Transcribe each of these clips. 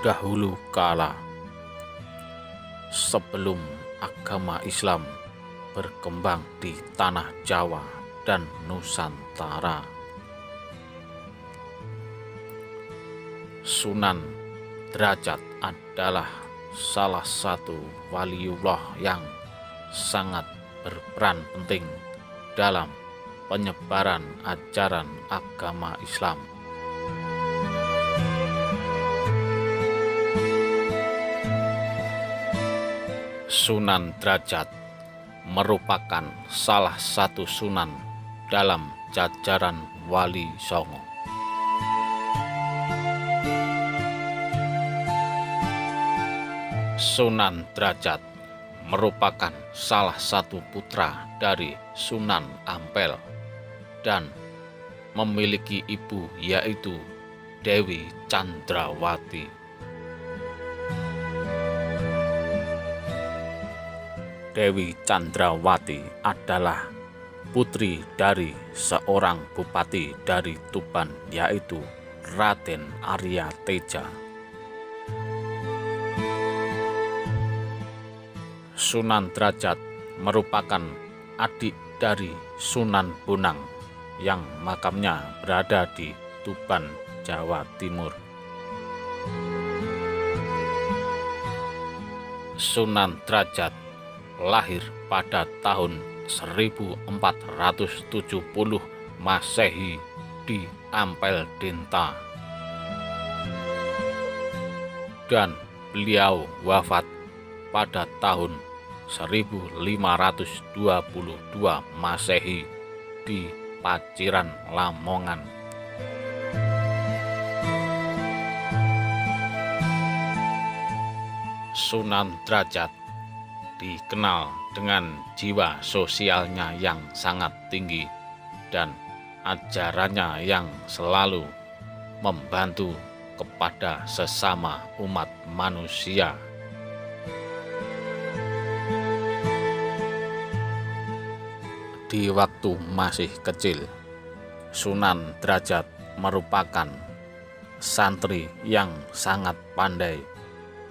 Dahulu kala, sebelum agama Islam berkembang di tanah Jawa dan Nusantara, Sunan Derajat adalah salah satu waliullah yang sangat berperan penting dalam penyebaran ajaran agama Islam. Sunan Derajat merupakan salah satu sunan dalam jajaran Wali Songo. Sunan Derajat merupakan salah satu putra dari Sunan Ampel dan memiliki ibu yaitu Dewi Candrawati. Dewi Candrawati adalah putri dari seorang bupati dari Tuban yaitu Raden Arya Teja. Sunan Derajat merupakan adik dari Sunan Bonang yang makamnya berada di Tuban, Jawa Timur. Sunan Derajat lahir pada tahun 1470 Masehi di Ampel Denta, dan beliau wafat pada tahun 1522 Masehi di Paciran, Lamongan. Sunan Derajat dikenal dengan jiwa sosialnya yang sangat tinggi dan ajarannya yang selalu membantu kepada sesama umat manusia. Di waktu masih kecil, Sunan Derajat merupakan santri yang sangat pandai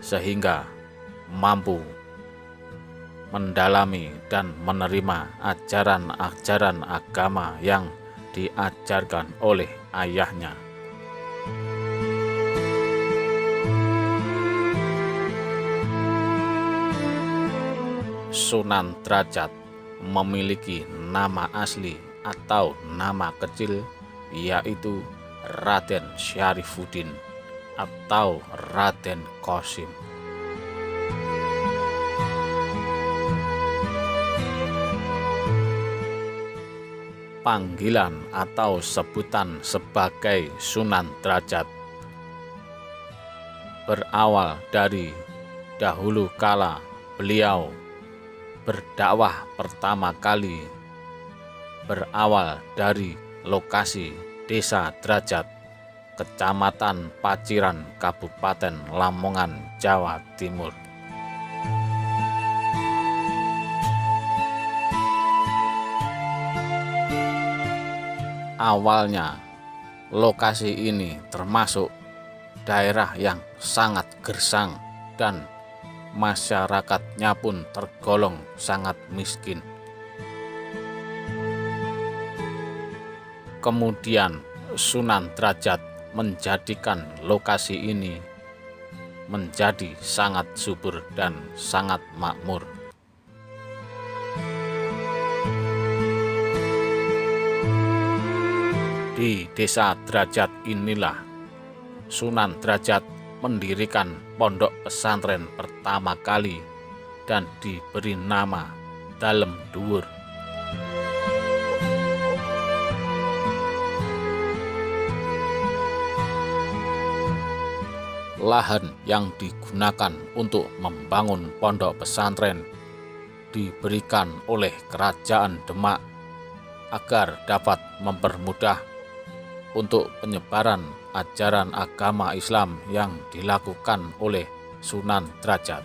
sehingga mampu mendalami dan menerima ajaran-ajaran agama yang diajarkan oleh ayahnya. Sunan Derajat memiliki nama asli atau nama kecil yaitu Raden Syarifuddin atau Raden Qasim. Panggilan atau sebutan sebagai Sunan Derajat berawal dari dahulu kala beliau berdakwah pertama kali berawal dari lokasi Desa Derajat, Kecamatan Paciran, Kabupaten Lamongan, Jawa Timur. Awalnya, lokasi ini termasuk daerah yang sangat gersang dan masyarakatnya pun tergolong sangat miskin. Kemudian Sunan Derajat menjadikan lokasi ini menjadi sangat subur dan sangat makmur. Di Desa Derajat inilah Sunan Derajat mendirikan pondok pesantren pertama kali dan diberi nama Dalem Dhuwur. Lahan yang digunakan untuk membangun pondok pesantren diberikan oleh Kerajaan Demak agar dapat mempermudah untuk penyebaran ajaran agama Islam yang dilakukan oleh Sunan Derajat.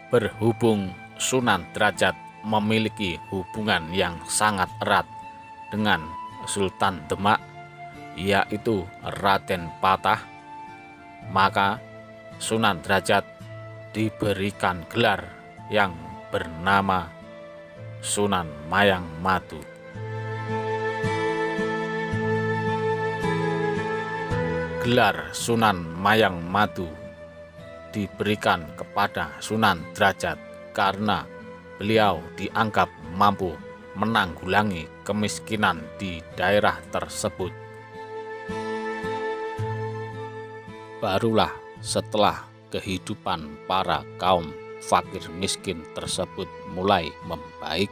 Berhubung Sunan Derajat memiliki hubungan yang sangat erat dengan Sultan Demak, yaitu Raden Patah, maka Sunan Derajat diberikan gelar yang bernama Sunan Mayang Madu. Gelar Sunan Mayang Madu diberikan kepada Sunan Derajat karena beliau dianggap mampu menanggulangi kemiskinan di daerah tersebut. Barulah setelah kehidupan para kaum fakir miskin tersebut mulai membaik,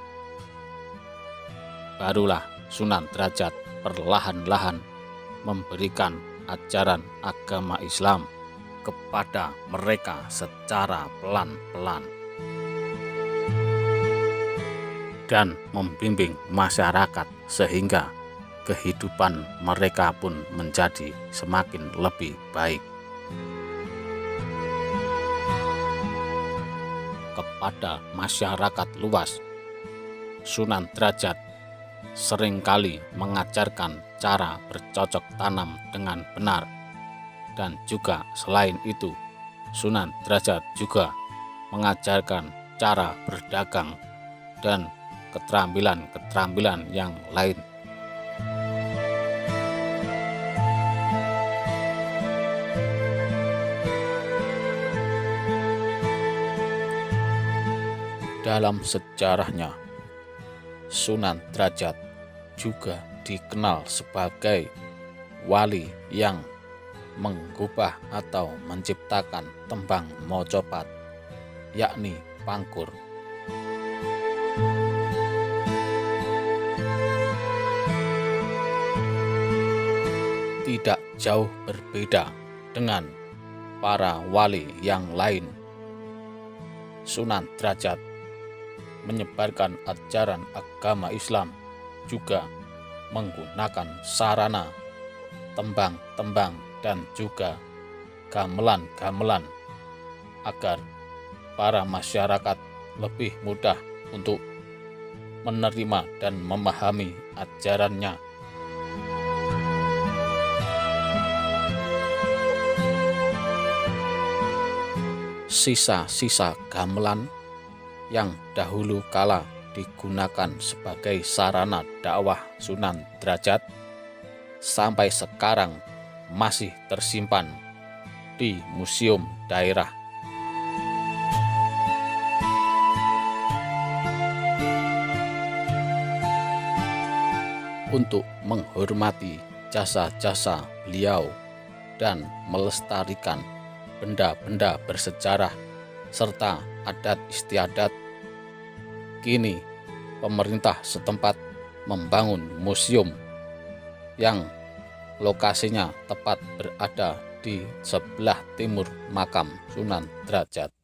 barulah Sunan Derajat perlahan-lahan memberikan ajaran agama Islam kepada mereka secara pelan-pelan dan membimbing masyarakat sehingga kehidupan mereka pun menjadi semakin lebih baik. Kepada masyarakat luas, Sunan Derajat seringkali mengajarkan cara bercocok tanam dengan benar, dan juga selain itu Sunan Derajat juga mengajarkan cara berdagang dan keterampilan-keterampilan yang lain. Dalam sejarahnya, Sunan Derajat juga dikenal sebagai wali yang mengubah atau menciptakan tembang mojopat, yakni pangkur. Tidak jauh berbeda dengan para wali yang lain, Sunan Derajat menyebarkan ajaran agama Islam juga menggunakan sarana tembang-tembang dan juga gamelan-gamelan agar para masyarakat lebih mudah untuk menerima dan memahami ajarannya. Sisa-sisa gamelan yang dahulu kala digunakan sebagai sarana dakwah Sunan Derajat sampai sekarang masih tersimpan di museum daerah. Untuk menghormati jasa-jasa beliau dan melestarikan benda-benda bersejarah serta adat istiadat, kini pemerintah setempat membangun museum yang lokasinya tepat berada di sebelah timur makam Sunan Derajat.